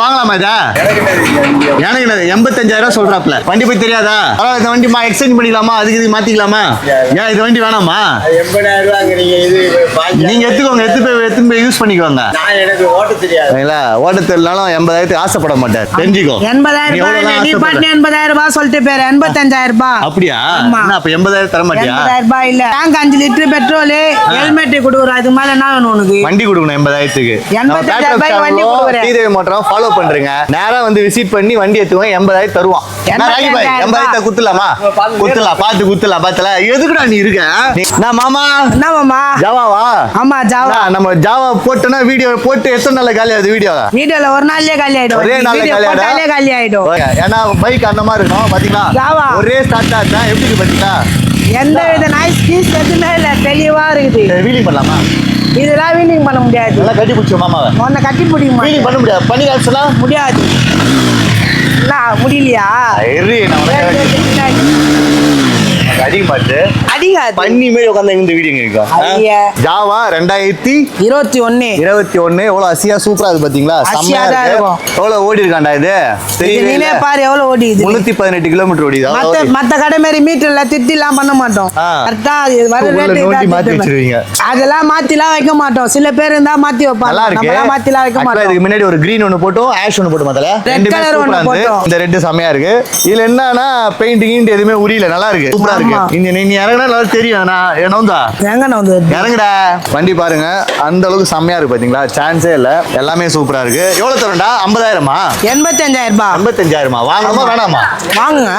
வாங்கலாமா இதா? எனக்கு 85,000 சொல்றாப்ல. வண்டி போய் தெரியாதா? இந்த வண்டி எக்ஸ்சேஞ்ச் பண்ணிக்கலாமா? அதுக்கு இது மாத்திக்கலாமா? ஏன் இது வண்டி வேணாமா? 80,000 நீங்க எடுத்துக்கோங்க, எடுத்து போய் யூஸ் பண்ணிக்கோங்க. எனக்கு ஓட்ட தெரியாது. ஓட்ட தெரியலனாலும் 80,000 ஆசைப்பட மாட்டார், தெரிஞ்சுக்கோ. 80,000 ரூபாய் சொல்லிட்டு பேரு 85,000 ரூபாய். அப்படியா? அப்ப 80,000 தர மாட்டியா? 80,000 ரூபாய் இல்ல. டேங்க் 5 லிட்டர் பெட்ரோல், ஹெல்மெட் கொடுக்குறோம். அது மேல என்ன வேணும் உனக்கு? வண்டி கொடுக்கணும் 80,000க்கு. 85,000 ரூபாய் வண்டி கொடுக்குறேன். டிவி மோட்டரும் ஃபாலோ பண்றீங்க. நேரா வந்து விசிட் பண்ணி வண்டி எடுத்துவோம். 80,000 தருவான். 80,000 குத்துலாமா? குத்துலாம், பாத்து குத்துலாம். பாத்தல எதுக்குடா நீ இருக்க? நான் மாமா என்ன மாமா? ஜாவாவா? ஆமா ஜாவா. நம்ம ஜாவா போட்டோம்னா வீடியோ போட்டு எத்தனை நாள்ல காலி ஆகுது? வீடியோல ஒரு நாள்லயே காலி ஆயிடும். ஒரே நாள்ல காலி ஆயிடும். ஏன்னா பைக் அந்த மாதிரி இருக்கும். பாத்தீங்களா ஜாவா ஒரே ஸ்டார்ட் ஆச்சா எப்படி பாத்தீங்களா? எந்த வித நாய்ஸ் கீஸ் எதுவுமே இல்ல, தெளிவா இருக்குது. வீலிங் பண்ணலாமா? இதெல்லாம் வீலிங் பண்ண முடியாது. நல்லா கட்டி பிடிச்சோம் மாமாவை. உன்னை கட்டி பிடிக்குமா? வீலிங் பண்ண முடியாது. பண்ணி காமிச்சலாம் முடியாது. முடியலையா? அடிக்க மாட்டு அடிக்காது. பண்ணி மாதிரி உட்காந்து இந்த வீடியோ இருக்கும். ஜாவா 2021 எவ்வளவு அசியா சூப்பரா இருக்கு பாத்தீங்களா? செம்மையா இருக்கு. எவ்வளவு ஓடி இருக்காண்டா இது? நீனே பாரு எவ்வளவு ஓடிது. 318 கிலோமீட்டர் ஓடிது. மத்த கடை மாதிரி மீட்டர்ல திட்டிலாம் பண்ண மாட்டோம். கரெக்டா வர ரேட் மாத்தி வச்சிருவீங்க. அதெல்லாம் மாத்திலாம் வைக்க மாட்டோம். சில பேர் இருந்தா மாத்தி வைப்பாங்க. நல்லா இருக்கு. நம்ம மாத்திலாம் வைக்க மாட்டோம். இதுக்கு முன்னாடி ஒரு கிரீன் ஒன்னு போட்டோம், ஆஷ் ஒன்னு போட்டு மாத்தல. ரெட் கலர் ஒன்னு போட்டோம். இந்த ரெட் செம்மையா இருக்கு. இதுல என்னன்னா பெயிண்ட் கீண்ட் எதுவுமே உரியல. நல்லா இருக்கு, சூப்பரா இருக்கு. நீ இறங்கினா நல்லா தெரியும். நான் இறங்குடா. வண்டி பாருங்க அந்த அளவுக்கு செம்மையா இருக்கு பாத்தீங்களா? சான்ஸே இல்ல. எல்லாமே சூப்பரா இருக்கு. எவ்வளவு தரண்டா? 50,000 85,000 ரூபாய். 85,000 வாங்கணுமா வேணாமா? வாங்குங்க.